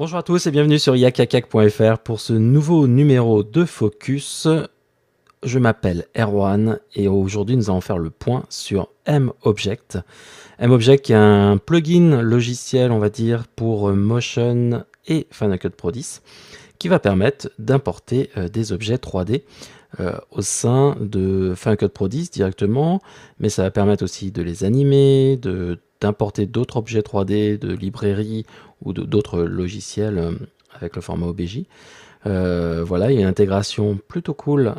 Bonjour à tous et bienvenue sur yakakak.fr pour ce nouveau numéro de Focus. Je m'appelle Erwan et aujourd'hui nous allons faire le point sur MObject. MObject qui est un plugin logiciel, on va dire, pour Motion et Final Cut Pro 10 qui va permettre d'importer des objets 3D au sein de Final Cut Pro 10 directement, mais ça va permettre aussi de les animer, d'importer d'autres objets 3D de librairies ou d'autres logiciels avec le format OBJ. Voilà, il y a une intégration plutôt cool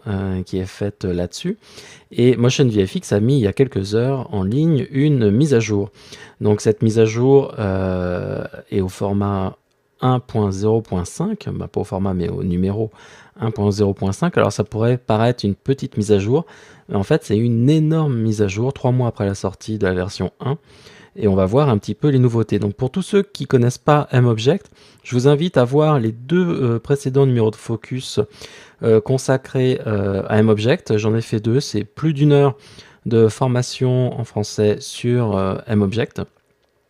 qui est faite là-dessus. Et Motion VFX a mis il y a quelques heures en ligne une mise à jour. Donc cette mise à jour est au format 1.0.5, bah pas au format mais au numéro 1.0.5. Alors ça pourrait paraître une petite mise à jour, mais en fait c'est une énorme mise à jour, 3 mois après la sortie de la version 1. Et on va voir un petit peu les nouveautés. Donc pour tous ceux qui ne connaissent pas MObject, je vous invite à voir les deux précédents numéros de Focus consacrés à MObject. J'en ai fait deux, c'est plus d'une heure de formation en français sur MObject.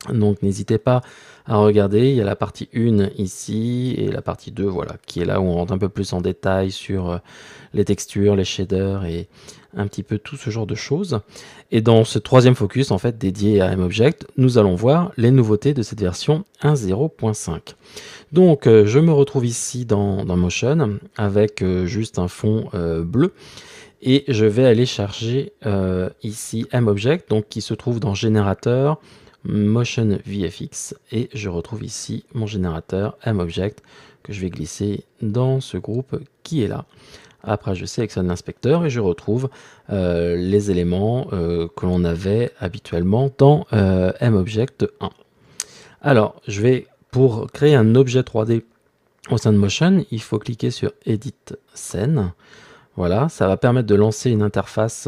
Donc n'hésitez pas à regarder, il y a la partie 1 ici et la partie 2 voilà, qui est là où on rentre un peu plus en détail sur les textures, les shaders et un petit peu tout ce genre de choses. Et dans ce troisième focus en fait dédié à MObject, nous allons voir les nouveautés de cette version 1.0.5. Donc je me retrouve ici dans Motion avec juste un fond bleu. Et je vais aller charger ici MObject, donc qui se trouve dans Générateur, Motion VFX, et je retrouve ici mon générateur MObject que je vais glisser dans ce groupe qui est là. Après, je sélectionne l'inspecteur et je retrouve les éléments que l'on avait habituellement dans MObject 1. Alors, pour créer un objet 3D au sein de Motion, il faut cliquer sur Edit Scene. Voilà, ça va permettre de lancer une interface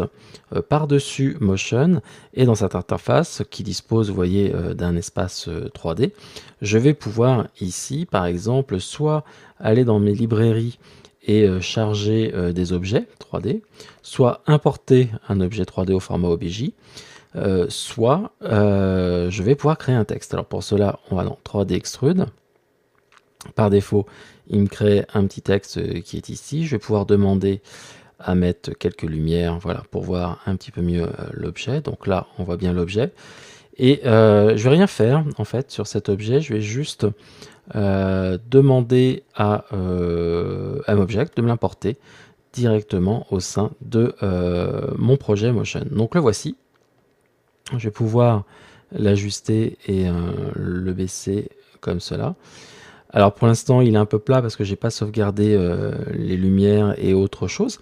par-dessus Motion, et dans cette interface qui dispose, vous voyez, d'un espace 3D, je vais pouvoir ici, par exemple, soit aller dans mes librairies et charger des objets 3D, soit importer un objet 3D au format OBJ, soit je vais pouvoir créer un texte. Alors pour cela, on va dans 3D Extrude. Par défaut, il me crée un petit texte qui est ici. Je vais pouvoir demander à mettre quelques lumières, voilà, pour voir un petit peu mieux l'objet. Donc là, on voit bien l'objet. Et je vais rien faire, en fait, sur cet objet. Je vais juste demander à MObject de me l'importer directement au sein de mon projet Motion. Donc le voici. Je vais pouvoir l'ajuster et le baisser comme cela. Alors pour l'instant il est un peu plat parce que j'ai pas sauvegardé les lumières et autres choses,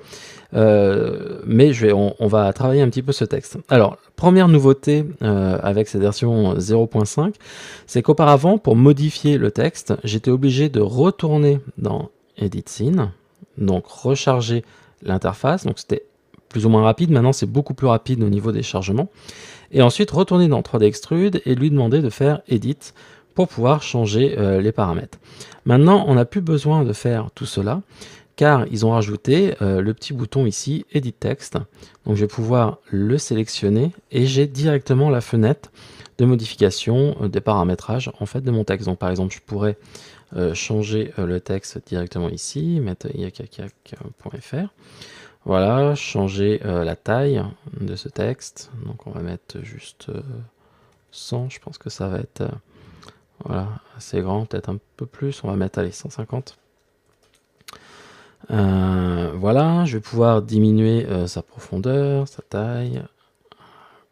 mais on va travailler un petit peu ce texte. Alors première nouveauté avec cette version 0.5, c'est qu'auparavant pour modifier le texte j'étais obligé de retourner dans Edit Scene, donc recharger l'interface, donc c'était plus ou moins rapide. Maintenant c'est beaucoup plus rapide au niveau des chargements, et ensuite retourner dans 3D Extrude et lui demander de faire Edit pour pouvoir changer les paramètres. Maintenant, on n'a plus besoin de faire tout cela, car ils ont rajouté le petit bouton ici, Edit Text. Donc je vais pouvoir le sélectionner et j'ai directement la fenêtre de modification des paramétrages en fait de mon texte. Donc par exemple, je pourrais changer le texte directement ici, mettre yakakak.fr. Voilà, changer la taille de ce texte. Donc on va mettre juste 100, je pense que ça va être voilà, assez grand, peut-être un peu plus, on va mettre allez, 150. Voilà, je vais pouvoir diminuer sa profondeur, sa taille,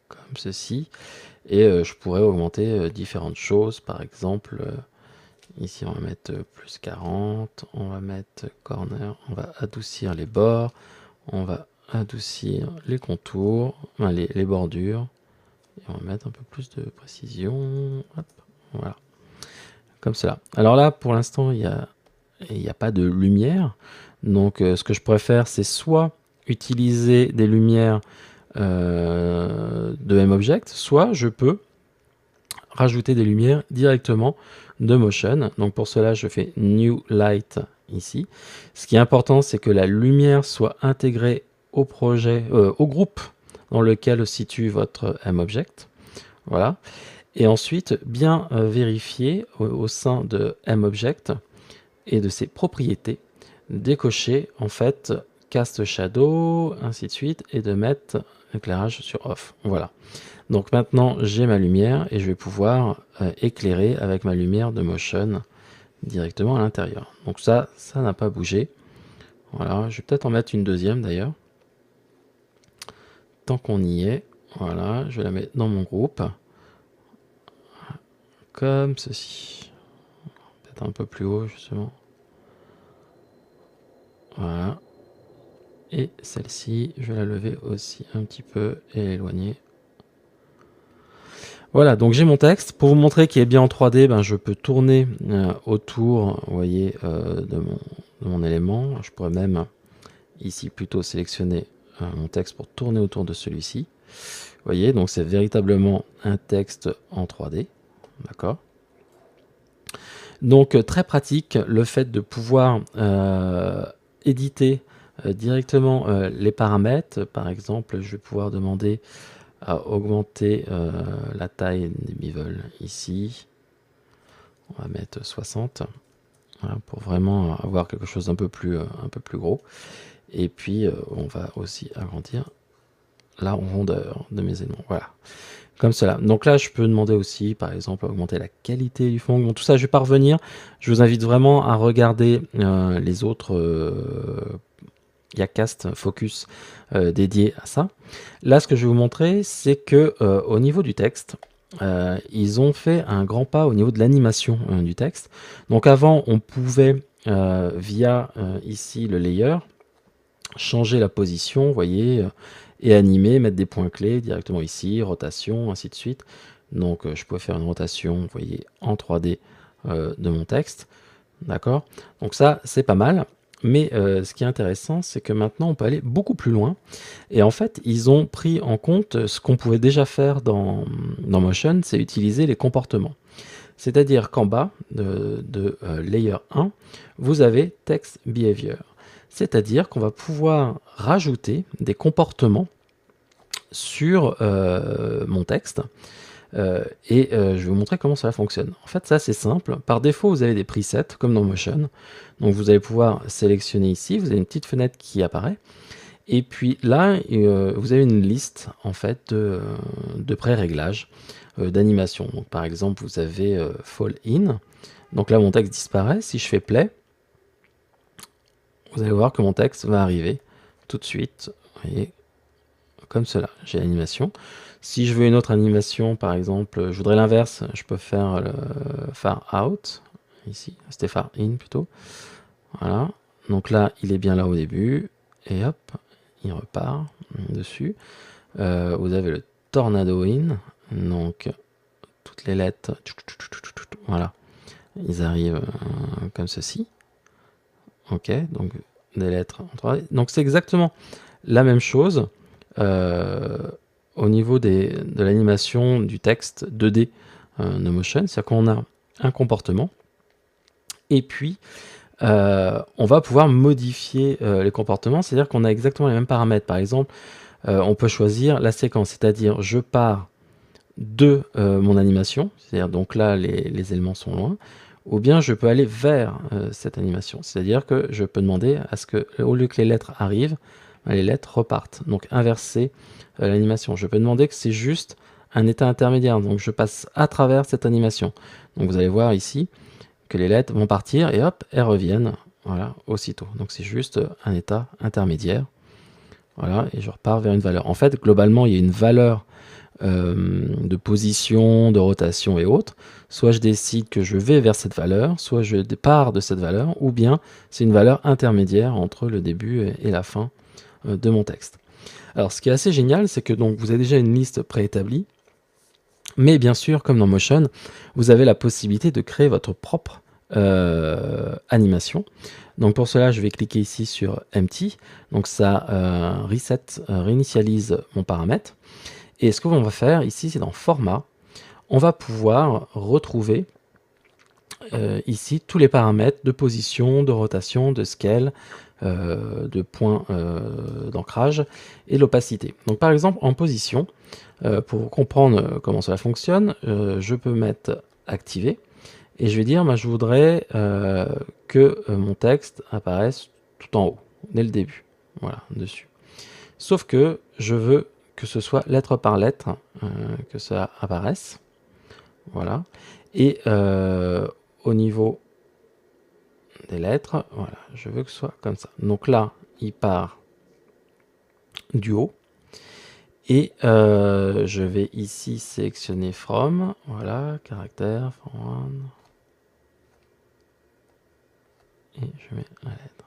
comme ceci. Et je pourrais augmenter différentes choses, par exemple, ici on va mettre plus 40, on va mettre corner, on va adoucir les bords, on va adoucir les contours, enfin, les bordures, et on va mettre un peu plus de précision, hop, voilà. Comme cela. Alors là, pour l'instant, il n'y a pas de lumière. Donc, ce que je pourrais faire, c'est soit utiliser des lumières de MObject, soit je peux rajouter des lumières directement de Motion. Donc, pour cela, je fais New Light ici. Ce qui est important, c'est que la lumière soit intégrée au projet, au groupe dans lequel se situe votre MObject. Voilà. Et ensuite, bien vérifier au sein de MObject et de ses propriétés, décocher en fait Cast Shadow, ainsi de suite, et de mettre éclairage sur Off. Voilà. Donc maintenant, j'ai ma lumière et je vais pouvoir éclairer avec ma lumière de Motion directement à l'intérieur. Donc ça n'a pas bougé. Voilà, je vais peut-être en mettre une deuxième d'ailleurs. Tant qu'on y est, voilà, je vais la mettre dans mon groupe. Comme ceci. Peut-être un peu plus haut justement. Voilà. Et celle-ci, je vais la lever aussi un petit peu et l'éloigner. Voilà, donc j'ai mon texte. Pour vous montrer qu'il est bien en 3D, ben, je peux tourner autour, vous voyez, de mon élément. Je pourrais même ici plutôt sélectionner mon texte pour tourner autour de celui-ci. Vous voyez, donc c'est véritablement un texte en 3D. D'accord. Donc très pratique le fait de pouvoir éditer directement les paramètres. Par exemple, je vais pouvoir demander à augmenter la taille des bevels ici. On va mettre 60, voilà, pour vraiment avoir quelque chose d'un peu plus gros. Et puis on va aussi agrandir la rondeur de mes éléments. Voilà, comme cela. Donc là, je peux demander aussi, par exemple, à augmenter la qualité du fond. Bon, tout ça, je vais pas revenir. Je vous invite vraiment à regarder les autres YaCast Focus dédiés à ça. Là, ce que je vais vous montrer, c'est que au niveau du texte, ils ont fait un grand pas au niveau de l'animation du texte. Donc avant, on pouvait, via ici le layer, changer la position, vous voyez, et animer, mettre des points clés directement ici, rotation, ainsi de suite. Donc je pouvais faire une rotation, vous voyez, en 3D de mon texte. D'accord? Donc ça, c'est pas mal. Mais ce qui est intéressant, c'est que maintenant, on peut aller beaucoup plus loin. Et en fait, ils ont pris en compte ce qu'on pouvait déjà faire dans Motion, c'est utiliser les comportements. C'est-à-dire qu'en bas de Layer 1, vous avez Text Behavior. C'est-à-dire qu'on va pouvoir rajouter des comportements sur mon texte. Je vais vous montrer comment cela fonctionne. En fait, ça c'est simple. Par défaut, vous avez des presets comme dans Motion. Donc vous allez pouvoir sélectionner ici. Vous avez une petite fenêtre qui apparaît. Et puis là, vous avez une liste en fait de pré-réglages d'animation. Donc par exemple, vous avez Fall In. Donc là, mon texte disparaît. Si je fais Play, vous allez voir que mon texte va arriver tout de suite. Vous voyez, comme cela. J'ai l'animation. Si je veux une autre animation, par exemple, je voudrais l'inverse, je peux faire le Far Out. Ici, c'était Far In plutôt. Voilà. Donc là, il est bien là au début. Et hop, il repart dessus. Vous avez le Tornado In. Donc, toutes les lettres, voilà, ils arrivent comme ceci. Ok, donc des lettres en 3D. Donc c'est exactement la même chose au niveau de l'animation du texte 2D de Motion. C'est-à-dire qu'on a un comportement et puis on va pouvoir modifier les comportements. C'est-à-dire qu'on a exactement les mêmes paramètres. Par exemple, on peut choisir la séquence, c'est-à-dire je pars de mon animation, c'est-à-dire donc là les éléments sont loin, ou bien je peux aller vers cette animation, c'est-à-dire que je peux demander à ce que, au lieu que les lettres arrivent, les lettres repartent, donc inverser l'animation. Je peux demander que c'est juste un état intermédiaire, donc je passe à travers cette animation. Donc vous allez voir ici que les lettres vont partir et hop, elles reviennent, voilà, aussitôt. Donc c'est juste un état intermédiaire, voilà, et je repars vers une valeur. En fait, globalement, il y a une valeur de position, de rotation et autres. Soit je décide que je vais vers cette valeur, soit je pars de cette valeur, ou bien c'est une valeur intermédiaire entre le début et la fin de mon texte. Alors ce qui est assez génial, c'est que donc vous avez déjà une liste préétablie, mais bien sûr, comme dans Motion, vous avez la possibilité de créer votre propre animation. Donc pour cela, je vais cliquer ici sur Empty. Donc ça réinitialise mon paramètre. Et ce qu'on va faire ici, c'est dans Format, on va pouvoir retrouver ici tous les paramètres de position, de rotation, de scale, de point d'ancrage et l'opacité. Donc par exemple en position, pour comprendre comment cela fonctionne, je peux mettre activé et je vais dire je voudrais que mon texte apparaisse tout en haut, dès le début, voilà, dessus. Sauf que je veux que ce soit lettre par lettre que ça apparaisse, voilà, et au niveau des lettres, voilà, je veux que ce soit comme ça. Donc là, il part du haut. Et je vais ici sélectionner From, voilà, caractère, from, et je mets la lettre.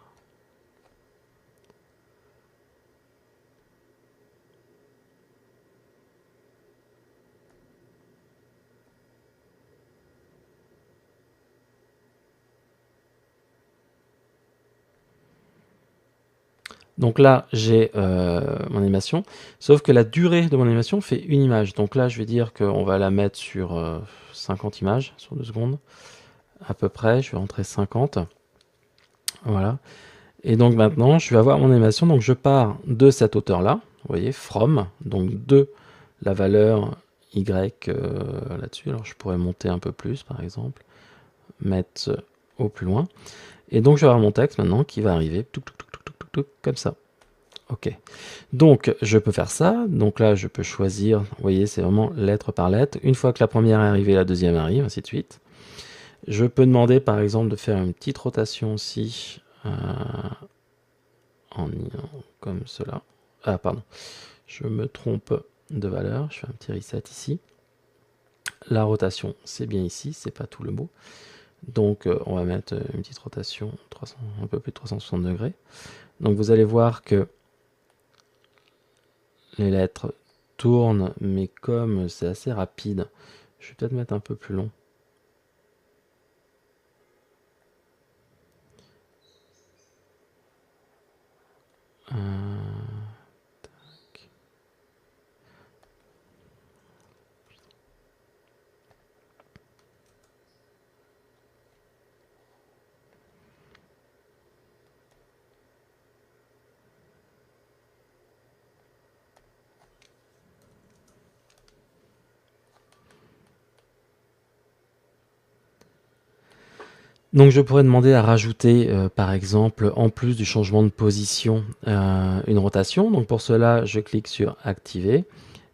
Donc là, j'ai mon animation, sauf que la durée de mon animation fait une image. Donc là, je vais dire qu'on va la mettre sur 50 images, sur 2 secondes, à peu près. Je vais rentrer 50. Voilà. Et donc maintenant, je vais avoir mon animation. Donc je pars de cette hauteur-là, vous voyez, from, donc de la valeur Y là-dessus. Alors je pourrais monter un peu plus, par exemple, mettre au plus loin. Et donc je vais avoir mon texte maintenant qui va arriver comme ça. Ok. Donc je peux faire ça. Donc là je peux choisir. Vous voyez, c'est vraiment lettre par lettre. Une fois que la première est arrivée, la deuxième arrive, ainsi de suite. Je peux demander par exemple de faire une petite rotation aussi comme cela. Ah pardon. Je me trompe de valeur. Je fais un petit reset ici. La rotation, c'est bien ici, c'est pas tout le mot. Donc on va mettre une petite rotation, 300, un peu plus de 360 degrés. Donc vous allez voir que les lettres tournent, mais comme c'est assez rapide, je vais peut-être mettre un peu plus long. Tac. Donc je pourrais demander à rajouter par exemple en plus du changement de position une rotation. Donc pour cela je clique sur activer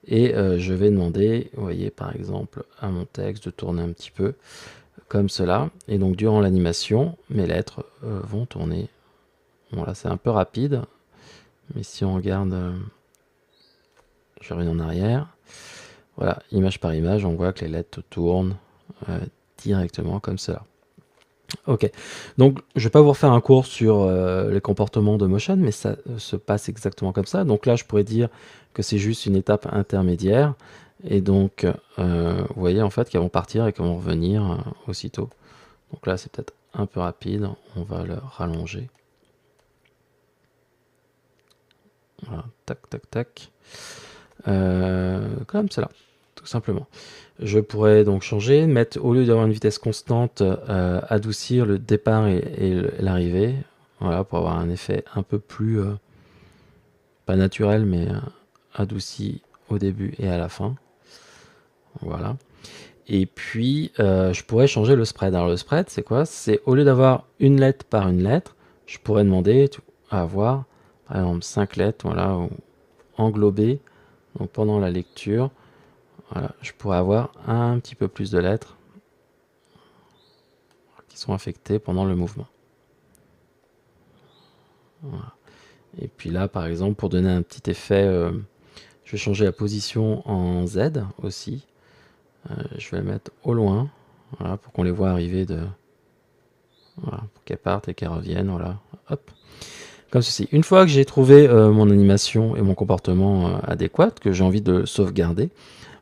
et je vais demander, vous voyez par exemple à mon texte de tourner un petit peu comme cela. Et donc durant l'animation mes lettres vont tourner. Bon là c'est un peu rapide, mais si on regarde, je reviens en arrière, voilà, image par image, on voit que les lettres tournent directement comme cela. Ok, donc je vais pas vous refaire un cours sur les comportements de motion, mais ça se passe exactement comme ça. Donc là, je pourrais dire que c'est juste une étape intermédiaire, et donc vous voyez en fait qu'elles vont partir et qu'elles vont revenir aussitôt. Donc là, c'est peut-être un peu rapide, on va le rallonger. Voilà, tac, tac, tac, comme cela, tout simplement. Je pourrais donc changer, mettre, au lieu d'avoir une vitesse constante, adoucir le départ et l'arrivée, voilà, pour avoir un effet un peu plus, pas naturel, mais adouci au début et à la fin. Voilà. Et puis, je pourrais changer le spread. Alors le spread, c'est quoi? C'est au lieu d'avoir une lettre par une lettre, je pourrais demander à avoir, par exemple, 5 lettres, voilà, englobées, donc pendant la lecture. Voilà, je pourrais avoir un petit peu plus de lettres qui sont affectées pendant le mouvement. Voilà. Et puis là, par exemple, pour donner un petit effet, je vais changer la position en Z aussi. Je vais la mettre au loin, voilà, pour qu'on les voit arriver voilà, pour qu'elles partent et qu'elles reviennent, voilà, hop. Comme ceci. Une fois que j'ai trouvé mon animation et mon comportement adéquat, que j'ai envie de sauvegarder,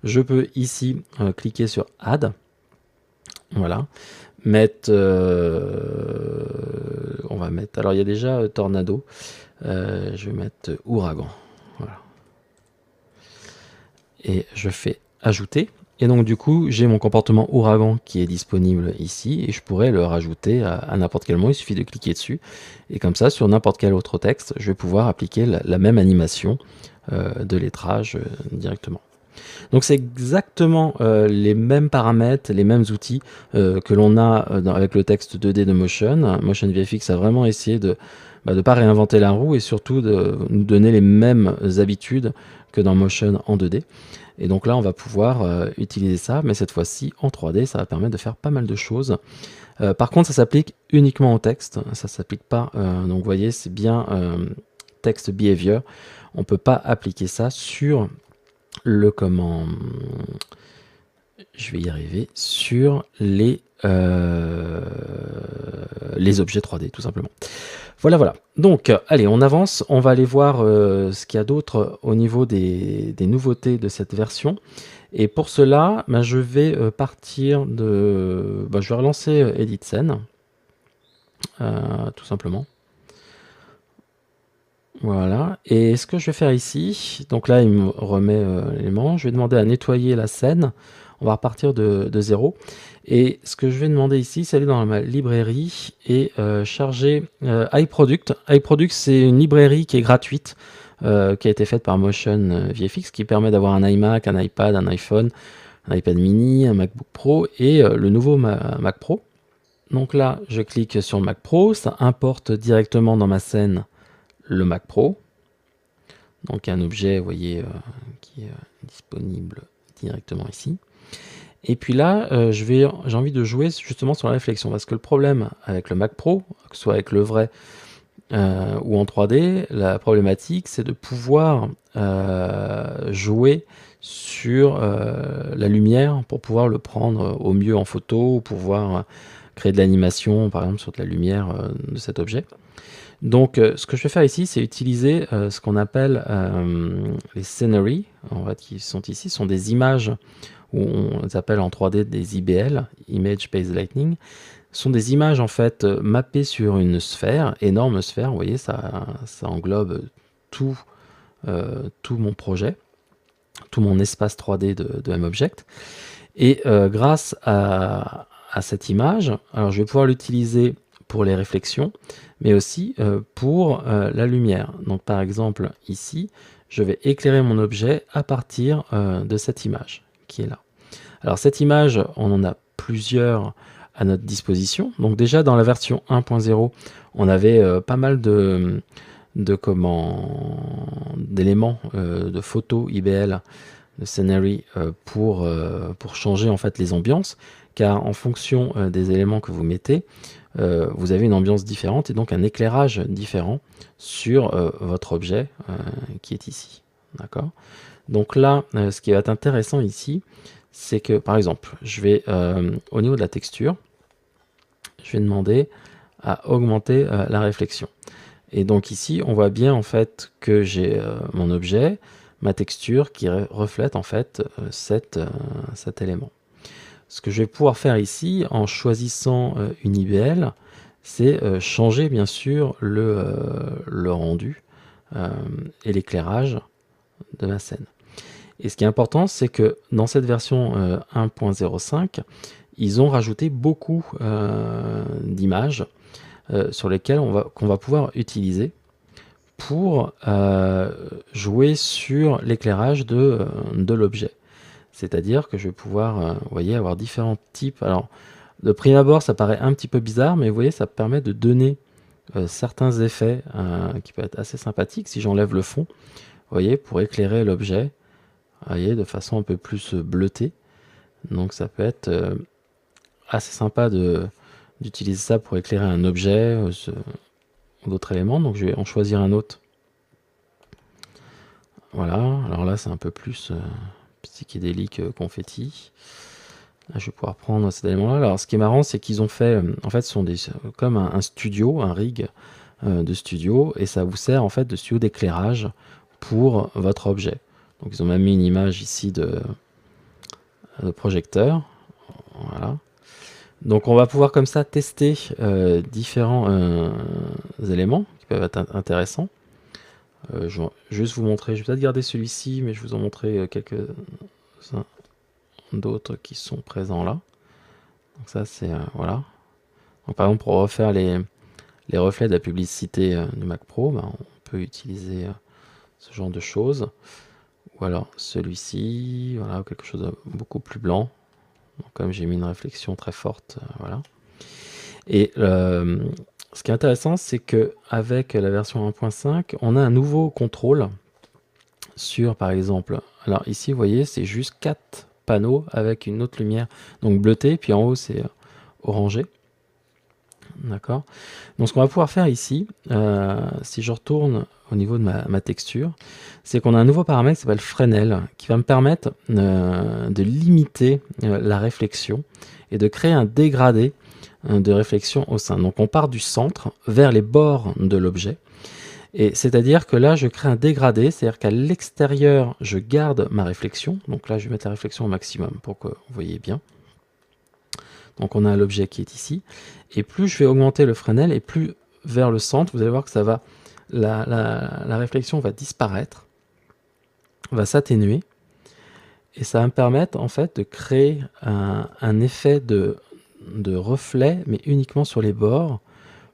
je peux ici cliquer sur Add, voilà, mettre, on va mettre, alors il y a déjà Tornado, je vais mettre Ouragan, voilà, et je fais ajouter, Et donc du coup, j'ai mon comportement ouragan qui est disponible ici et je pourrais le rajouter à n'importe quel moment, il suffit de cliquer dessus. Et comme ça, sur n'importe quel autre texte, je vais pouvoir appliquer la même animation de lettrage directement. Donc c'est exactement les mêmes paramètres, les mêmes outils que l'on a avec le texte 2D de Motion. Motion VFX a vraiment essayé de ne pas réinventer la roue et surtout de nous donner les mêmes habitudes que dans Motion en 2D. Et donc là, on va pouvoir utiliser ça, mais cette fois-ci en 3D, ça va permettre de faire pas mal de choses. Par contre, ça s'applique uniquement au texte, ça s'applique pas, donc vous voyez, c'est bien text behavior. On ne peut pas appliquer ça sur le comment, je vais y arriver, sur les objets 3D tout simplement. Voilà, voilà. Donc, allez, on avance. On va aller voir ce qu'il y a d'autre au niveau des nouveautés de cette version. Et pour cela, je vais partir de... je vais relancer Edit Scene, tout simplement. Voilà. Et ce que je vais faire ici, donc là, il me remet l'élément. Je vais demander à nettoyer la scène. On va repartir de 0. Et ce que je vais demander ici, c'est aller dans ma librairie et charger iProduct. iProduct, c'est une librairie qui est gratuite, qui a été faite par Motion VFX, qui permet d'avoir un iMac, un iPad, un iPhone, un iPad mini, un MacBook Pro et le nouveau Mac Pro. Donc là, je clique sur le Mac Pro, ça importe directement dans ma scène le Mac Pro. Donc un objet, vous voyez, qui est disponible directement ici. Et puis là, j'ai envie de jouer justement sur la réflexion, parce que le problème avec le Mac Pro, que ce soit avec le vrai ou en 3D, la problématique, c'est de pouvoir jouer sur la lumière pour pouvoir le prendre au mieux en photo, ou pouvoir créer de l'animation, par exemple, sur de la lumière de cet objet. Donc, ce que je vais faire ici, c'est utiliser ce qu'on appelle les scenery, en fait, qui sont ici, sont des images où on les appelle en 3D des IBL, Image Based Lighting. Ce sont des images en fait mappées sur une sphère, énorme sphère, vous voyez, ça englobe tout mon projet, tout mon espace 3D de MObject. Et grâce à cette image, alors je vais pouvoir l'utiliser pour les réflexions, mais aussi pour la lumière. Donc par exemple ici, je vais éclairer mon objet à partir de cette image qui est là. Alors cette image, on en a plusieurs à notre disposition. Donc déjà dans la version 1.0, on avait pas mal d'éléments de photos IBL, de scenery pour changer en fait les ambiances, car en fonction des éléments que vous mettez, vous avez une ambiance différente et donc un éclairage différent sur votre objet qui est ici. D'accord ? Donc là, ce qui va être intéressant ici, c'est que par exemple, je vais au niveau de la texture, je vais demander à augmenter la réflexion. Et donc ici, on voit bien en fait que j'ai mon objet, ma texture qui reflète en fait cet élément. Ce que je vais pouvoir faire ici en choisissant une IBL, c'est changer bien sûr le rendu et l'éclairage de ma scène. Et ce qui est important, c'est que dans cette version 1.05, ils ont rajouté beaucoup d'images sur lesquelles qu'on va pouvoir utiliser pour jouer sur l'éclairage de l'objet. C'est-à-dire que je vais pouvoir, vous voyez, avoir différents types. Alors, de prime abord, ça paraît un petit peu bizarre, mais vous voyez, ça permet de donner certains effets qui peuvent être assez sympathiques. Si j'enlève le fond, vous voyez, pour éclairer l'objet, vous voyez, de façon un peu plus bleutée. Donc ça peut être assez sympa d'utiliser ça pour éclairer un objet ou d'autres éléments. Donc je vais en choisir un autre. Voilà, alors là c'est un peu plus psychédélique confetti. Là, je vais pouvoir prendre cet élément-là. Alors ce qui est marrant, c'est qu'ils ont fait, en fait, ce sont comme un studio, un rig de studio, et ça vous sert en fait de studio d'éclairage pour votre objet. Donc ils ont même mis une image ici de projecteur. Voilà. Donc on va pouvoir comme ça tester différents éléments qui peuvent être intéressants. Je vais juste vous montrer, je vais peut-être garder celui-ci, mais je vais vous en montrer quelques-uns d'autres qui sont présents là. Donc ça c'est voilà. Donc, par exemple, pour refaire les reflets de la publicité du Mac Pro, ben, on peut utiliser ce genre de choses. Ou alors celui-ci, voilà, quelque chose de beaucoup plus blanc. Donc, comme j'ai mis une réflexion très forte, voilà. Et ce qui est intéressant, c'est que avec la version 1.5, on a un nouveau contrôle sur, par exemple, alors ici, vous voyez, c'est juste 4 panneaux avec une autre lumière, donc bleutée, puis en haut, c'est orangé. D'accord. Donc, ce qu'on va pouvoir faire ici, si je retourne au niveau de ma texture, c'est qu'on a un nouveau paramètre qui s'appelle Fresnel, qui va me permettre de limiter la réflexion et de créer un dégradé de réflexion au sein. Donc, on part du centre vers les bords de l'objet. Et c'est-à-dire que là, je crée un dégradé, c'est-à-dire qu'à l'extérieur, je garde ma réflexion. Donc là, je vais mettre la réflexion au maximum pour que vous voyez bien. Donc on a l'objet qui est ici. Et plus je vais augmenter le Fresnel, et plus vers le centre, vous allez voir que ça va, la réflexion va disparaître, va s'atténuer. Et ça va me permettre en fait de créer un effet de reflet, mais uniquement sur les bords,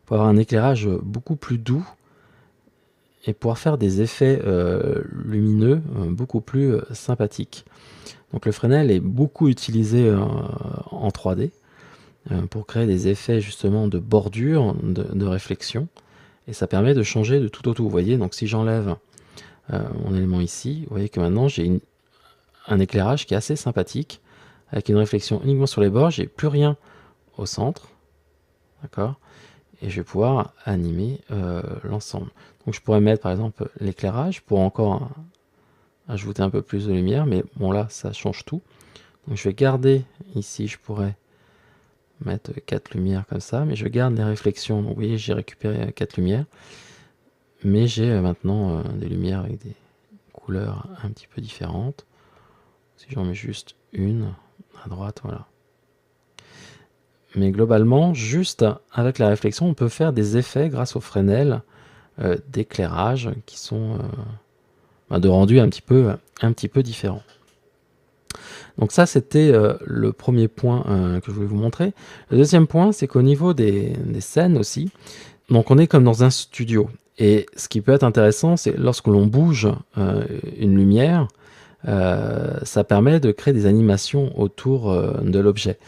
pour avoir un éclairage beaucoup plus doux et pouvoir faire des effets lumineux beaucoup plus sympathiques. Donc le Fresnel est beaucoup utilisé en 3D pour créer des effets justement de bordure, de réflexion, et ça permet de changer de tout au tout. Vous voyez, donc si j'enlève mon élément ici, vous voyez que maintenant j'ai un éclairage qui est assez sympathique, avec une réflexion uniquement sur les bords, j'ai plus rien au centre, d'accord, et je vais pouvoir animer l'ensemble. Donc je pourrais mettre par exemple l'éclairage pour encore ajouter un peu plus de lumière, mais bon là ça change tout. Donc je vais garder ici, je pourrais mettre 4 lumières comme ça, mais je garde les réflexions. Donc vous voyez, j'ai récupéré 4 lumières, mais j'ai maintenant des lumières avec des couleurs un petit peu différentes. Si j'en mets juste une à droite, voilà. Mais globalement, juste avec la réflexion, on peut faire des effets grâce au Fresnel d'éclairage qui sont de rendu un petit peu différents. Donc ça, c'était le premier point que je voulais vous montrer. Le deuxième point, c'est qu'au niveau des scènes aussi, donc on est comme dans un studio. Et ce qui peut être intéressant, c'est lorsque l'on bouge une lumière, ça permet de créer des animations autour de l'objet.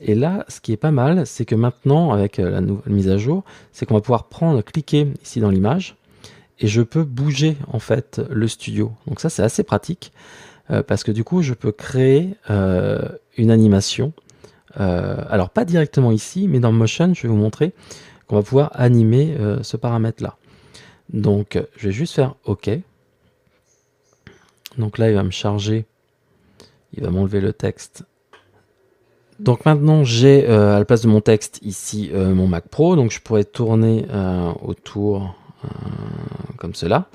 Et là, ce qui est pas mal, c'est que maintenant, avec la nouvelle mise à jour, c'est qu'on va pouvoir cliquer ici dans l'image, et je peux bouger en fait le studio. Donc ça, c'est assez pratique, parce que du coup, je peux créer une animation. Alors pas directement ici, mais dans Motion, je vais vous montrer qu'on va pouvoir animer ce paramètre-là. Donc, je vais juste faire OK. Donc là, il va me charger, il va m'enlever le texte. Donc maintenant, j'ai à la place de mon texte ici mon Mac Pro, donc je pourrais tourner autour comme cela.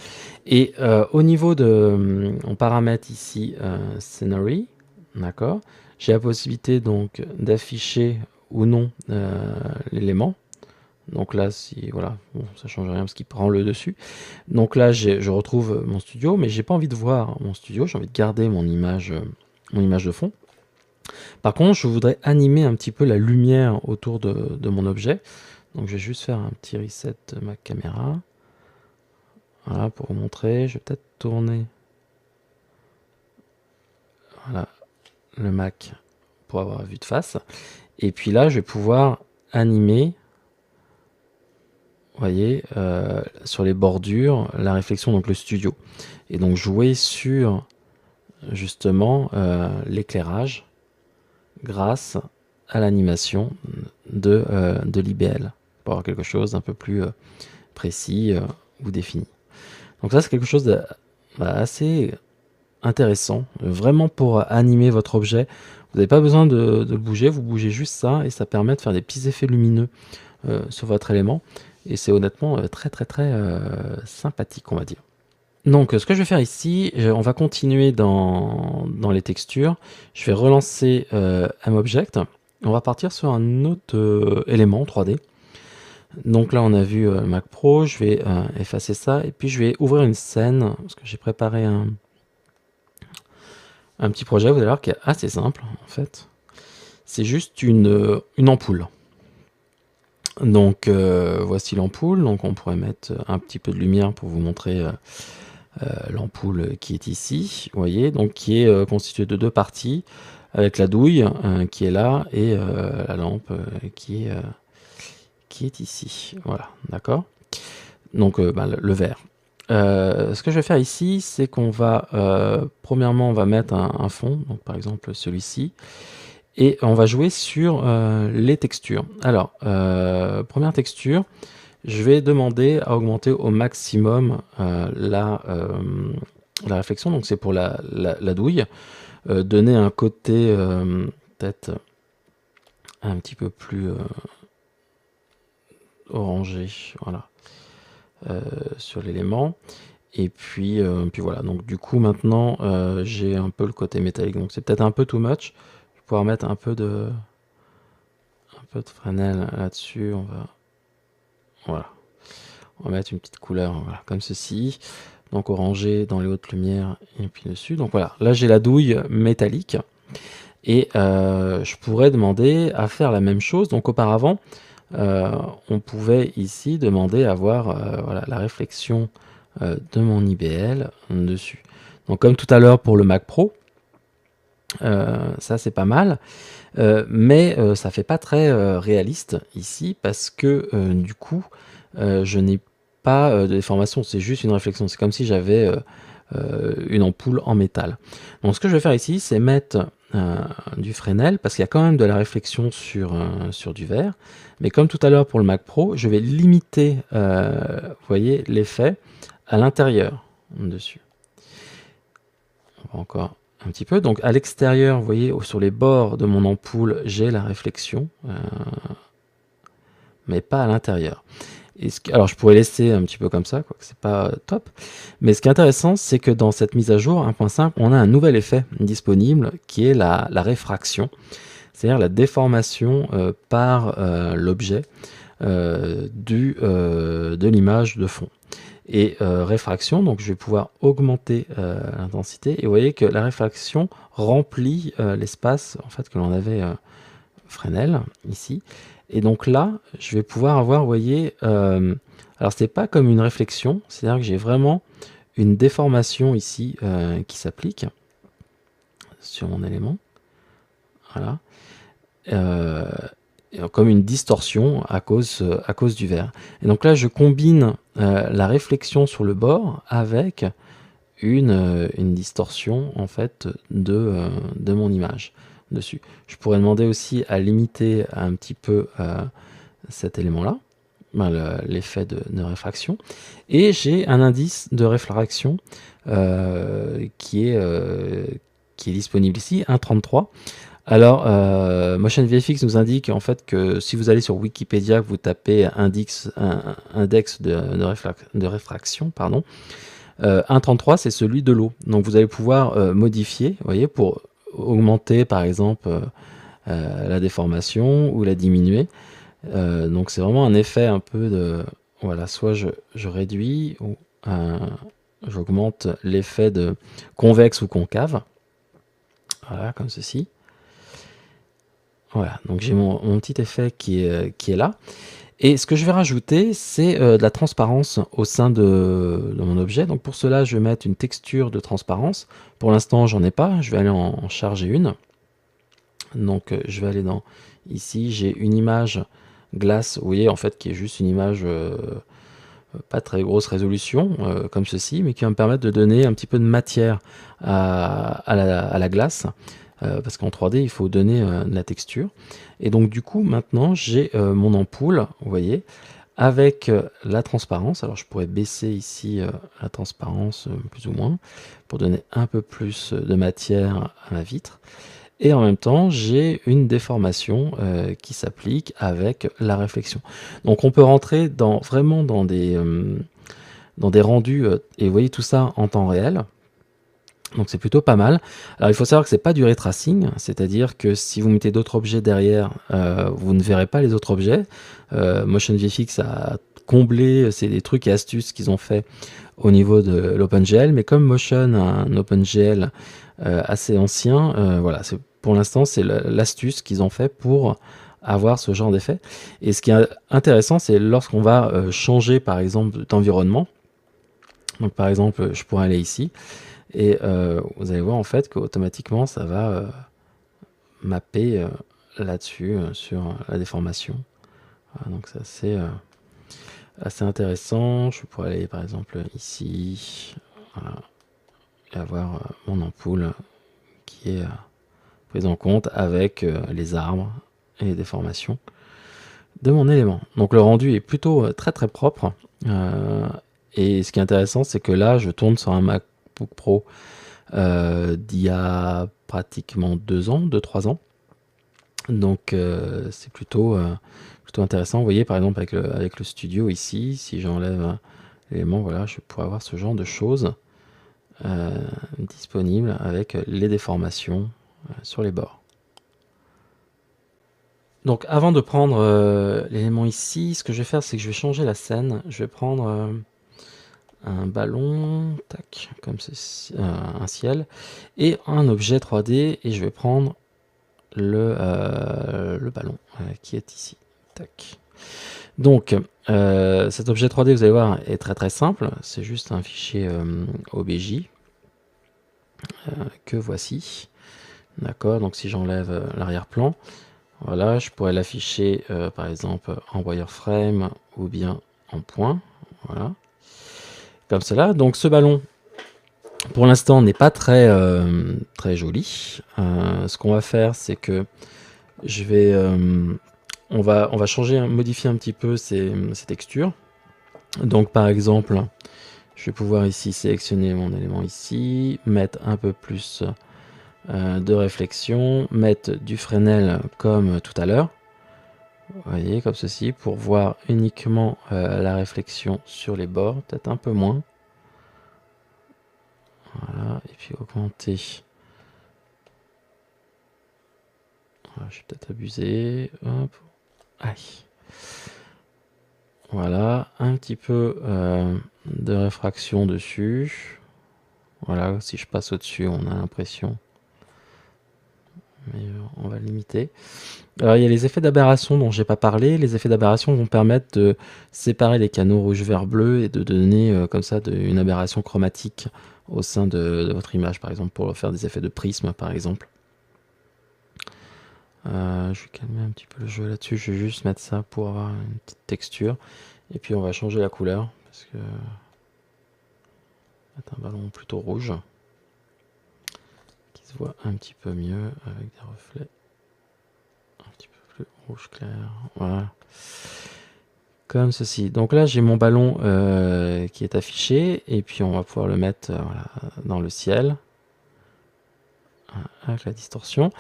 Et au niveau de on paramètre ici Scenery, d'accord, j'ai la possibilité donc d'afficher ou non l'élément. Donc là, si voilà, bon, ça change rien parce qu'il prend le dessus. Donc là, je retrouve mon studio, mais j'ai pas envie de voir mon studio, j'ai envie de garder mon image de fond. Par contre, je voudrais animer un petit peu la lumière autour de mon objet. Donc je vais juste faire un petit reset de ma caméra. Voilà, pour vous montrer. Je vais peut-être tourner voilà, le Mac pour avoir la vue de face. Et puis là, je vais pouvoir animer, vous voyez, sur les bordures, la réflexion, donc le studio. Et donc jouer sur justement l'éclairage grâce à l'animation de l'IBL pour avoir quelque chose d'un peu plus précis ou défini. Donc ça, c'est quelque chose d'assez intéressant, vraiment pour animer votre objet. Vous n'avez pas besoin de le bouger, vous bougez juste ça et ça permet de faire des petits effets lumineux sur votre élément. Et c'est honnêtement très sympathique, on va dire. Donc ce que je vais faire ici, on va continuer dans les textures. Je vais relancer MObject. On va partir sur un autre élément 3D. Donc là on a vu Mac Pro, je vais effacer ça et puis je vais ouvrir une scène parce que j'ai préparé un un petit projet, vous allez voir, qui est assez simple, en fait. C'est juste une ampoule. Donc, voici l'ampoule. Donc, on pourrait mettre un petit peu de lumière pour vous montrer l'ampoule qui est ici. Vous voyez, donc qui est constituée de deux parties, avec la douille qui est là et la lampe qui est ici. Voilà, d'accord. Donc, le vert. Ce que je vais faire ici, c'est qu'on va, premièrement, on va mettre un fond, donc par exemple celui-ci, et on va jouer sur les textures. Alors, première texture, je vais demander à augmenter au maximum la réflexion, donc c'est pour la douille, donner un côté peut-être un petit peu plus orangé, voilà. Sur l'élément, et puis voilà, donc du coup maintenant j'ai un peu le côté métallique, donc c'est peut-être un peu too much. Je vais pouvoir mettre un peu de Fresnel là-dessus. Voilà, on va mettre une petite couleur, voilà, comme ceci, donc orangé dans les hautes lumières et puis dessus. Donc voilà, là j'ai la douille métallique, et je pourrais demander à faire la même chose. Donc auparavant on pouvait ici demander à voir voilà, la réflexion de mon IBL dessus. Donc comme tout à l'heure pour le Mac Pro, ça c'est pas mal, mais ça fait pas très réaliste ici, parce que du coup je n'ai pas de déformation, c'est juste une réflexion. C'est comme si j'avais une ampoule en métal. Donc ce que je vais faire ici, c'est mettre du Fresnel, parce qu'il y a quand même de la réflexion sur du verre, mais comme tout à l'heure pour le Mac Pro, je vais limiter vous voyez, l'effet à l'intérieur dessus. On va encore un petit peu, donc à l'extérieur, vous voyez, sur les bords de mon ampoule, j'ai la réflexion, mais pas à l'intérieur. Alors je pourrais laisser un petit peu comme ça, quoique c'est pas top, mais ce qui est intéressant, c'est que dans cette mise à jour 1.5, on a un nouvel effet disponible qui est la réfraction, c'est-à-dire la déformation par l'objet de l'image de fond. Et réfraction, donc je vais pouvoir augmenter l'intensité, et vous voyez que la réfraction remplit l'espace en fait que l'on avait Fresnel ici. Et donc là, je vais pouvoir avoir, vous voyez, alors c'est pas comme une réflexion, c'est-à-dire que j'ai vraiment une déformation ici qui s'applique sur mon élément, voilà, comme une distorsion à cause du verre. Et donc là, je combine la réflexion sur le bord avec une distorsion en fait de mon image dessus. Je pourrais demander aussi à limiter un petit peu cet élément-là, l'effet de réfraction, et j'ai un indice de réfraction qui est disponible ici, 1,33. Alors, Motion VFX nous indique en fait que si vous allez sur Wikipédia, que vous tapez index de réfraction, pardon, 1,33 c'est celui de l'eau. Donc vous allez pouvoir modifier, vous voyez, pour augmenter par exemple la déformation ou la diminuer. Donc c'est vraiment un effet un peu de, voilà, soit je réduis ou j'augmente l'effet de convexe ou concave, voilà, comme ceci. Voilà, donc j'ai mon petit effet qui est là. Et ce que je vais rajouter, c'est de la transparence au sein de mon objet. Donc pour cela, je vais mettre une texture de transparence. Pour l'instant, j'en ai pas. Je vais aller en charger une. Donc je vais aller dans ici, j'ai une image glace, vous voyez, en fait, qui est juste une image pas très grosse résolution, comme ceci, mais qui va me permettre de donner un petit peu de matière à la glace. Parce qu'en 3D, il faut donner de la texture. Et donc du coup, maintenant, j'ai mon ampoule, vous voyez, avec la transparence. Alors je pourrais baisser ici la transparence, plus ou moins, pour donner un peu plus de matière à ma vitre. Et en même temps, j'ai une déformation qui s'applique avec la réflexion. Donc on peut rentrer vraiment dans des rendus, et vous voyez tout ça en temps réel. Donc c'est plutôt pas mal. Alors il faut savoir que c'est pas du ray tracing, c'est-à-dire que si vous mettez d'autres objets derrière, vous ne verrez pas les autres objets. Motion VFX a comblé, c'est des trucs et astuces qu'ils ont fait au niveau de l'OpenGL, mais comme Motion a un OpenGL assez ancien, voilà, pour l'instant c'est l'astuce qu'ils ont fait pour avoir ce genre d'effet. Et ce qui est intéressant, c'est lorsqu'on va changer par exemple d'environnement. Donc par exemple, je pourrais aller ici. Et vous allez voir en fait qu'automatiquement ça va mapper là-dessus sur la déformation. Voilà, donc c'est assez intéressant. Je pourrais aller par exemple ici, voilà, et avoir mon ampoule qui est prise en compte avec les arbres et les déformations de mon élément. Donc le rendu est plutôt très très propre. Et ce qui est intéressant, c'est que là je tourne sur un MacBook Pro d'il y a pratiquement 2 ans, 3 ans. Donc c'est plutôt intéressant. Vous voyez par exemple avec le studio ici, si j'enlève l'élément, voilà, je pourrais avoir ce genre de choses disponibles avec les déformations sur les bords. Donc avant de prendre l'élément ici, ce que je vais faire, c'est que je vais changer la scène. Je vais prendre un ballon, tac, comme ceci, un ciel, et un objet 3D, et je vais prendre le ballon qui est ici. Tac. Donc, cet objet 3D, vous allez voir, est très très simple. C'est juste un fichier OBJ que voici. D'accord, donc si j'enlève l'arrière-plan, voilà, je pourrais l'afficher par exemple en wireframe ou bien en point. Voilà, comme cela. Donc ce ballon, pour l'instant, n'est pas très joli. Ce qu'on va faire, c'est que je vais, on va changer, modifier un petit peu ces textures. Donc par exemple, je vais pouvoir ici sélectionner mon élément ici, mettre un peu plus de réflexion, mettre du Fresnel comme tout à l'heure. Vous voyez, comme ceci, pour voir uniquement la réflexion sur les bords, peut-être un peu moins. Voilà, et puis augmenter. Voilà, je suis peut-être abusé. Hop. Aïe. Voilà, un petit peu de réfraction dessus. Voilà, si je passe au-dessus, on a l'impression. Mais on va limiter. Alors, il y a les effets d'aberration dont j'ai pas parlé. Les effets d'aberration vont permettre de séparer les canaux rouge, vert, bleu et de donner comme ça une aberration chromatique au sein de votre image, par exemple, pour faire des effets de prisme, par exemple. Je vais calmer un petit peu le jeu là-dessus. Je vais juste mettre ça pour avoir une petite texture. Et puis, on va changer la couleur parce que c'est un ballon plutôt rouge qui se voit un petit peu mieux avec des reflets un petit peu plus rouge clair. Voilà. Comme ceci. Donc là, j'ai mon ballon qui est affiché. Et puis, on va pouvoir le mettre voilà, dans le ciel. Avec la distorsion.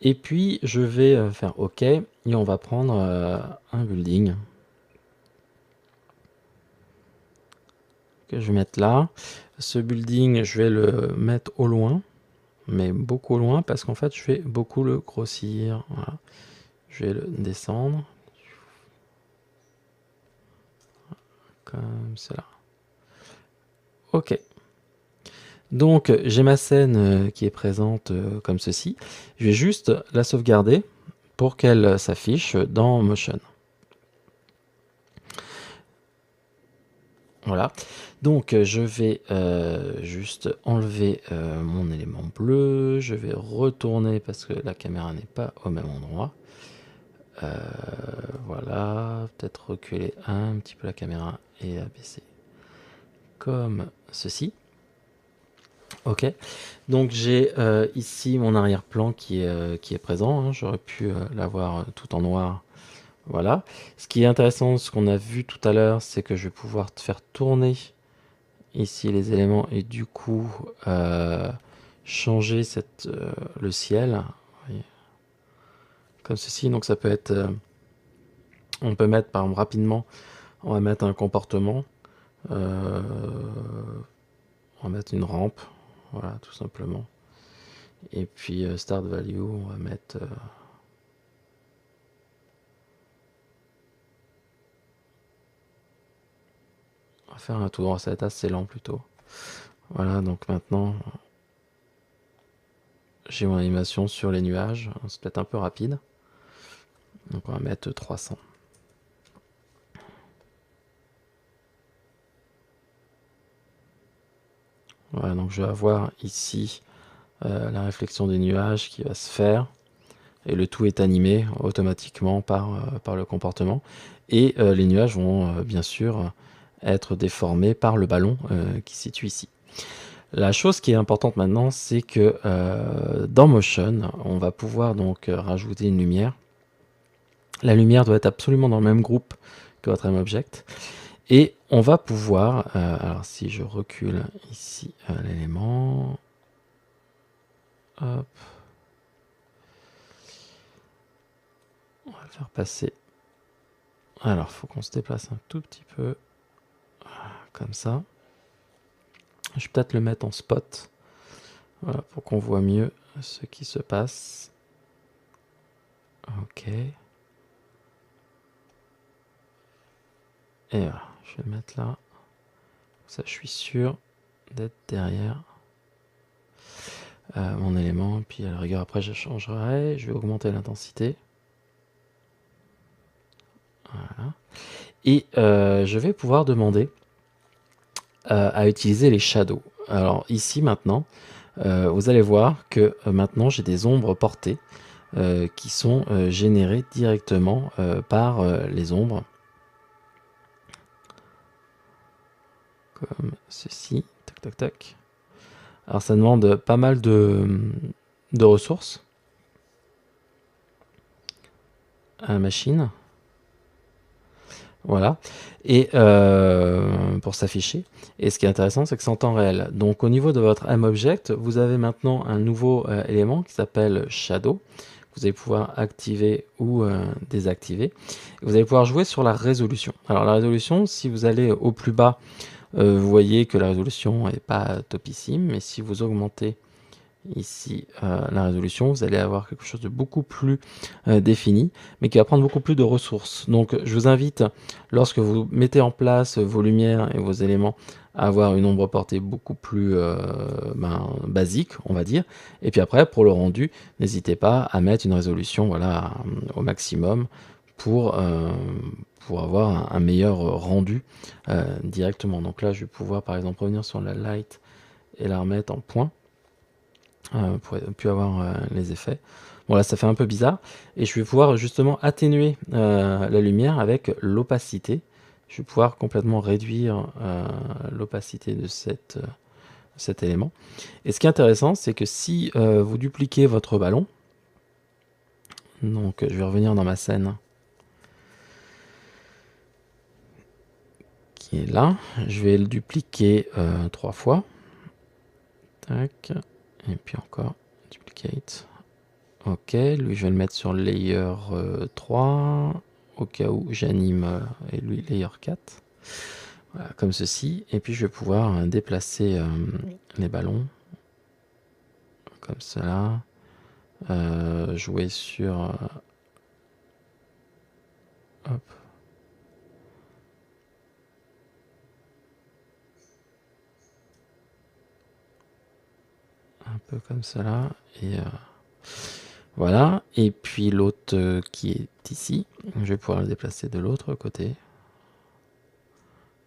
Et puis, je vais faire OK. Et on va prendre un building. Que je vais mettre là. Ce building, je vais le mettre au loin. Mais beaucoup loin parce qu'en fait, je vais beaucoup le grossir. Voilà. Je vais le descendre. Comme cela. OK. Donc j'ai ma scène qui est présente comme ceci. Je vais juste la sauvegarder pour qu'elle s'affiche dans Motion. Voilà. Donc je vais juste enlever mon élément bleu. Je vais retourner parce que la caméra n'est pas au même endroit. Voilà. Peut-être reculer un petit peu la caméra et abaisser comme ceci. Ok, donc j'ai ici mon arrière-plan qui est présent, hein. J'aurais pu l'avoir tout en noir, voilà. Ce qui est intéressant, ce qu'on a vu tout à l'heure, c'est que je vais pouvoir faire tourner ici les éléments et du coup changer le ciel, voyez, comme ceci. Donc ça peut être, on peut mettre par exemple rapidement, on va mettre un comportement, on va mettre une rampe, voilà, tout simplement. Et puis start value, on va mettre on va faire un tour, ça va être assez lent plutôt. Voilà, donc maintenant j'ai mon animation sur les nuages, c'est peut-être un peu rapide. Donc on va mettre 300. Voilà, donc je vais avoir ici la réflexion des nuages qui va se faire. Et le tout est animé automatiquement par le comportement. Et les nuages vont bien sûr être déformés par le ballon qui se situe ici. La chose qui est importante maintenant, c'est que dans Motion, on va pouvoir donc rajouter une lumière. La lumière doit être absolument dans le même groupe que votre MObject. Et on va pouvoir, alors si je recule ici l'élément, hop, on va le faire passer. Alors, il faut qu'on se déplace un tout petit peu, comme ça. Je vais peut-être le mettre en spot, voilà, pour qu'on voit mieux ce qui se passe. Ok. Et voilà, je vais le mettre là. Ça, je suis sûr d'être derrière mon élément. Puis à la rigueur, après, je changerai. Je vais augmenter l'intensité. Voilà. Et je vais pouvoir demander à utiliser les shadows. Alors ici maintenant, vous allez voir que maintenant j'ai des ombres portées qui sont générées directement par les ombres. Comme ceci. Tac, tac, tac. Alors ça demande pas mal de ressources à la machine. Voilà. Et pour s'afficher. Et ce qui est intéressant, c'est que c'est en temps réel. Donc au niveau de votre MObject, vous avez maintenant un nouveau élément qui s'appelle Shadow. Vous allez pouvoir activer ou désactiver. Vous allez pouvoir jouer sur la résolution. Alors la résolution, si vous allez au plus bas, vous voyez que la résolution n'est pas topissime. Mais si vous augmentez ici la résolution, vous allez avoir quelque chose de beaucoup plus défini, mais qui va prendre beaucoup plus de ressources. Donc je vous invite, lorsque vous mettez en place vos lumières et vos éléments, à avoir une ombre portée beaucoup plus basique, on va dire. Et puis après, pour le rendu, n'hésitez pas à mettre une résolution voilà, au maximum pour avoir un meilleur rendu directement. Donc là, je vais pouvoir par exemple revenir sur la light et la remettre en point. Pour plus avoir les effets. Bon là ça fait un peu bizarre et je vais pouvoir justement atténuer la lumière avec l'opacité. Je vais pouvoir complètement réduire l'opacité de cet élément. Et ce qui est intéressant, c'est que si vous dupliquez votre ballon, donc je vais revenir dans ma scène qui est là, je vais le dupliquer 3 fois. Tac. Et puis encore, duplicate. Ok, lui je vais le mettre sur layer 3, au cas où j'anime, et lui layer 4. Voilà, comme ceci. Et puis je vais pouvoir déplacer les ballons, comme cela. Jouer sur... hop. Un peu comme cela. Et... voilà, et puis l'autre qui est ici, je vais pouvoir le déplacer de l'autre côté.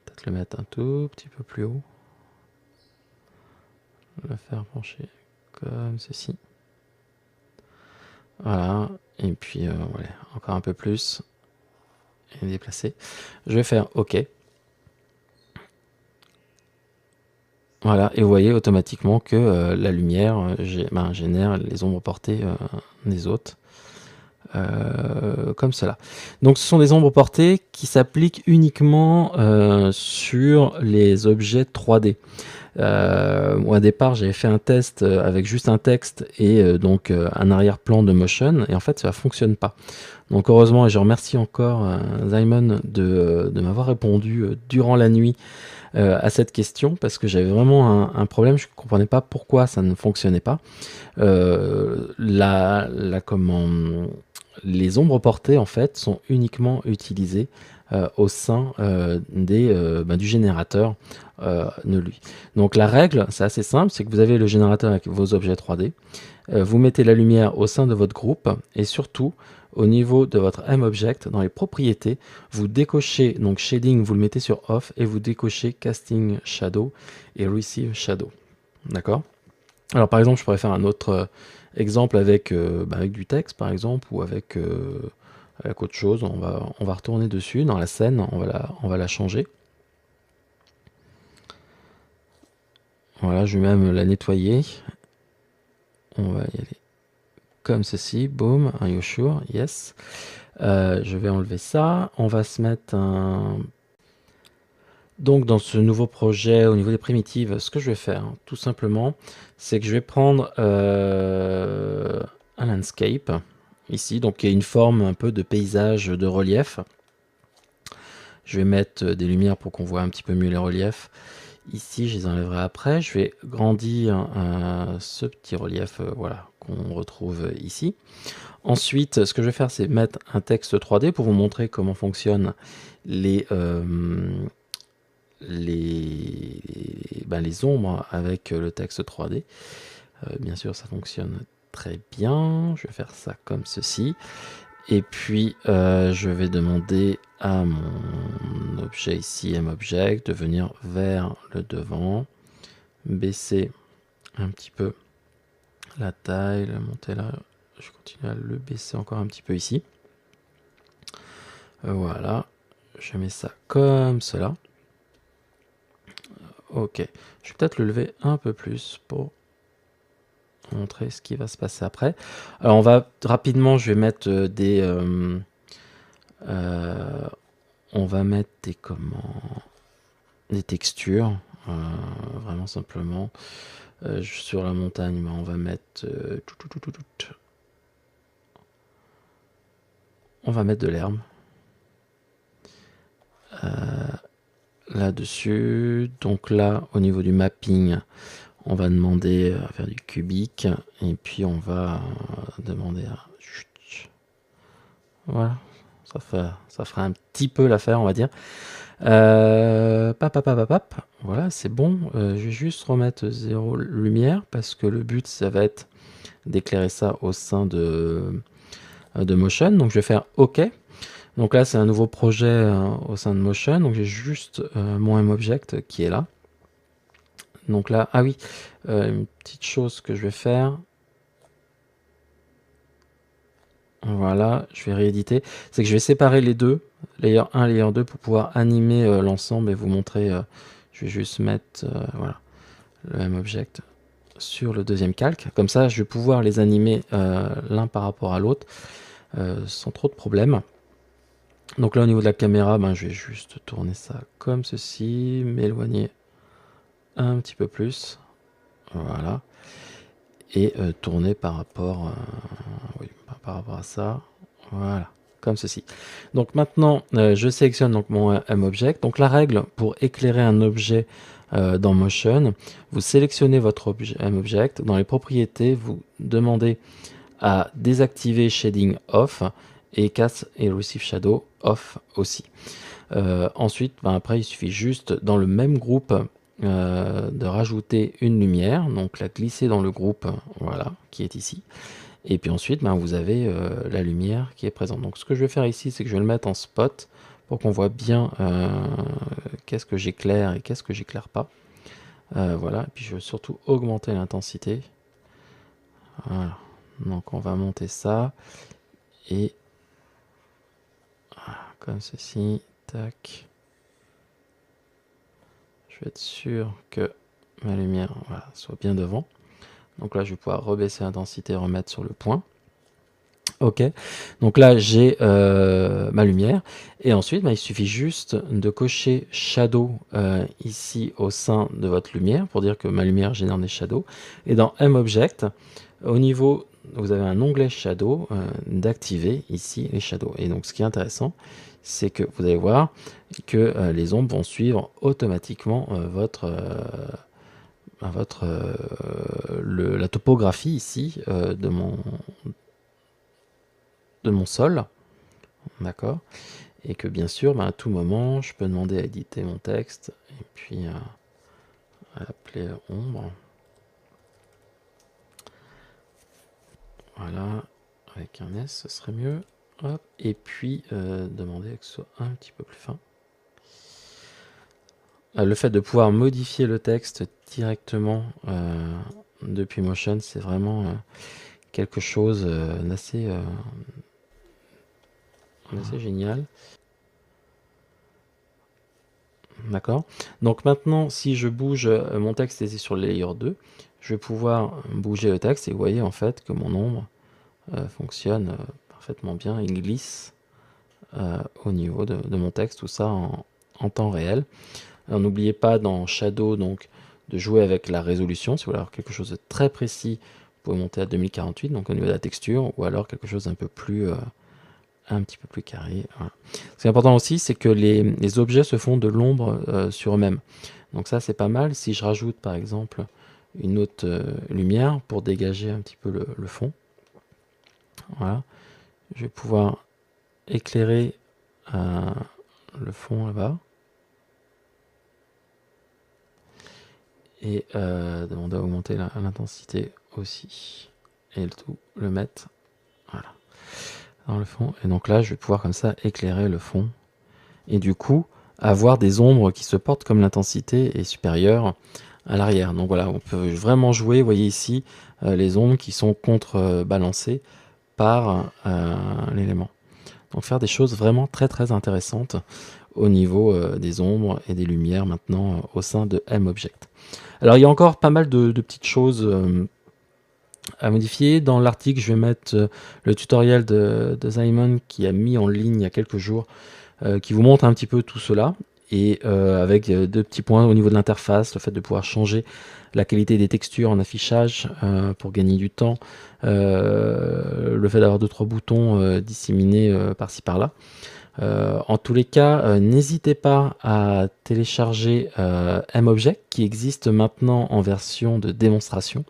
Peut-être le mettre un tout petit peu plus haut. Le faire pencher comme ceci. Voilà, et puis voilà, encore un peu plus. Et déplacer. Je vais faire OK. Voilà, et vous voyez automatiquement que la lumière génère les ombres portées des autres. Comme cela. Donc ce sont des ombres portées qui s'appliquent uniquement sur les objets 3D. Moi, au départ, j'avais fait un test avec juste un texte et donc un arrière-plan de motion, et en fait ça ne fonctionne pas. Donc heureusement, et je remercie encore Simon de m'avoir répondu durant la nuit à cette question parce que j'avais vraiment un problème, je ne comprenais pas pourquoi ça ne fonctionnait pas. Les ombres portées en fait sont uniquement utilisées au sein du générateur de lui. Donc la règle, c'est assez simple, c'est que vous avez le générateur avec vos objets 3D, vous mettez la lumière au sein de votre groupe et surtout au niveau de votre M-Object, dans les propriétés, vous décochez, donc Shading, vous le mettez sur Off et vous décochez Casting Shadow et Receive Shadow. D'accord? Alors par exemple, je pourrais faire un autre exemple avec du texte par exemple ou avec autre chose. On va retourner dessus dans la scène, on va la changer. Voilà, je vais même la nettoyer. On va y aller comme ceci, boom, un you sure, yes. Je vais enlever ça. On va se mettre un... Donc dans ce nouveau projet, au niveau des primitives, ce que je vais faire, tout simplement, c'est que je vais prendre un landscape, ici, donc il y a une forme un peu de paysage, de relief. Je vais mettre des lumières pour qu'on voit un petit peu mieux les reliefs. Ici, je les enlèverai après. Je vais grandir ce petit relief voilà, qu'on retrouve ici. Ensuite, ce que je vais faire, c'est mettre un texte 3D pour vous montrer comment fonctionnent les ombres avec le texte 3D. Bien sûr, ça fonctionne très bien. Je vais faire ça comme ceci. Et puis, je vais demander à mon objet ici, MObject, de venir vers le devant, baisser un petit peu la taille, le monter là. Je continue à le baisser encore un petit peu ici. Voilà, je mets ça comme cela. Ok, je vais peut-être le lever un peu plus pour montrer ce qui va se passer après. Alors on va rapidement, je vais mettre on va mettre des textures, vraiment simplement. Sur la montagne, on va mettre on va mettre de l'herbe là-dessus. Donc là, au niveau du mapping, on va demander à faire du cubique et puis on va demander à... Voilà, ça fera un petit peu l'affaire, on va dire. Voilà, c'est bon. Je vais juste remettre 0 lumière parce que le but, ça va être d'éclairer ça au sein de Motion. Donc je vais faire OK. Donc là, c'est un nouveau projet au sein de Motion. Donc j'ai juste mon MObject qui est là. Donc là, ah oui, une petite chose que je vais faire. Voilà, je vais rééditer. C'est que je vais séparer les deux, layer 1, layer 2, pour pouvoir animer l'ensemble et vous montrer. Je vais juste mettre voilà, le MObject sur le deuxième calque. Comme ça, je vais pouvoir les animer l'un par rapport à l'autre sans trop de problèmes. Donc là, au niveau de la caméra, je vais juste tourner ça comme ceci, m'éloigner un petit peu plus. Voilà. Et tourner par rapport, par rapport à ça. Voilà, comme ceci. Donc maintenant, je sélectionne donc mon MObject. Donc la règle pour éclairer un objet dans Motion, vous sélectionnez votre objet MObject. Dans les propriétés, vous demandez à désactiver Shading Off et Cast et Receive Shadow Off aussi. Ensuite, après, il suffit juste dans le même groupe de rajouter une lumière, donc la glisser dans le groupe, voilà, qui est ici. Et puis ensuite, vous avez la lumière qui est présente. Donc ce que je vais faire ici, c'est que je vais le mettre en spot pour qu'on voit bien qu'est-ce que j'éclaire et qu'est-ce que j'éclaire pas. Voilà, et puis je vais surtout augmenter l'intensité. Voilà, donc on va monter ça. Et voilà, comme ceci, tac. Je vais être sûr que ma lumière soit bien devant. Donc là, je vais pouvoir rebaisser l'intensité, remettre sur le point. Ok, donc là, j'ai ma lumière. Et ensuite, il suffit juste de cocher Shadow ici au sein de votre lumière pour dire que ma lumière génère des shadows. Et dans MObject, au niveau, vous avez un onglet Shadow d'activer ici les shadows. Et donc, ce qui est intéressant, c'est que vous allez voir que les ombres vont suivre automatiquement la topographie ici de mon sol, d'accord, et que bien sûr, à tout moment, je peux demander à éditer mon texte et puis à l'appeler ombre. Voilà, avec un S, ce serait mieux. Hop, et puis demander que ce soit un petit peu plus fin. Le fait de pouvoir modifier le texte directement depuis Motion, c'est vraiment quelque chose d'assez génial. D'accord. Donc maintenant, si je bouge mon texte était sur le layer 2, je vais pouvoir bouger le texte et vous voyez en fait que mon ombre fonctionne parfaitement bien. Il glisse au niveau de mon texte, tout ça en temps réel. N'oubliez pas dans Shadow donc de jouer avec la résolution. Si vous voulez avoir quelque chose de très précis, vous pouvez monter à 2048 donc au niveau de la texture, ou alors quelque chose d'un peu plus un petit peu plus carré. Voilà. Ce qui est important aussi, c'est que les objets se font de l'ombre sur eux-mêmes. Donc ça, c'est pas mal. Si je rajoute par exemple une autre lumière pour dégager un petit peu le fond, voilà, je vais pouvoir éclairer le fond là-bas. Et demander à augmenter l'intensité aussi. Et le tout, le mettre voilà, dans le fond. Et donc là, je vais pouvoir comme ça éclairer le fond. Et du coup, avoir des ombres qui se portent comme l'intensité est supérieure à l'arrière. Donc voilà, on peut vraiment jouer, vous voyez ici, les ombres qui sont contrebalancées par l'élément. Donc faire des choses vraiment très très intéressantes au niveau des ombres et des lumières maintenant au sein de MObject. Alors il y a encore pas mal de petites choses à modifier. Dans l'article, je vais mettre le tutoriel de Simon qui a mis en ligne il y a quelques jours, qui vous montre un petit peu tout cela, et avec deux petits points au niveau de l'interface, le fait de pouvoir changer la qualité des textures en affichage pour gagner du temps, le fait d'avoir 2-3 boutons disséminés par-ci par-là. En tous les cas, n'hésitez pas à télécharger MObject qui existe maintenant en version de démonstration.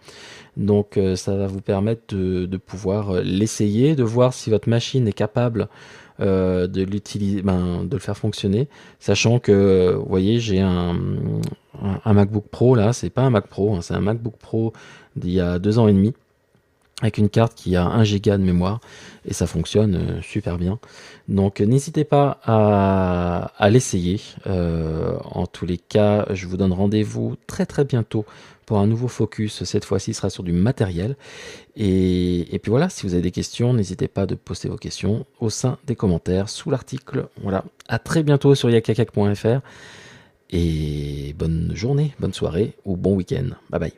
Donc ça va vous permettre de pouvoir l'essayer, de voir si votre machine est capable de l'utiliser, de le faire fonctionner, sachant que vous voyez, j'ai un MacBook Pro là, c'est pas un Mac Pro, hein, c'est un MacBook Pro d'il y a 2 ans et demi, avec une carte qui a 1 Go de mémoire, et ça fonctionne super bien. Donc n'hésitez pas à l'essayer. En tous les cas, je vous donne rendez-vous très très bientôt pour un nouveau focus. Cette fois-ci, sera sur du matériel. Et puis voilà, si vous avez des questions, n'hésitez pas de poster vos questions au sein des commentaires sous l'article. Voilà, à très bientôt sur yakakak.fr, et bonne journée, bonne soirée ou bon week-end. Bye bye.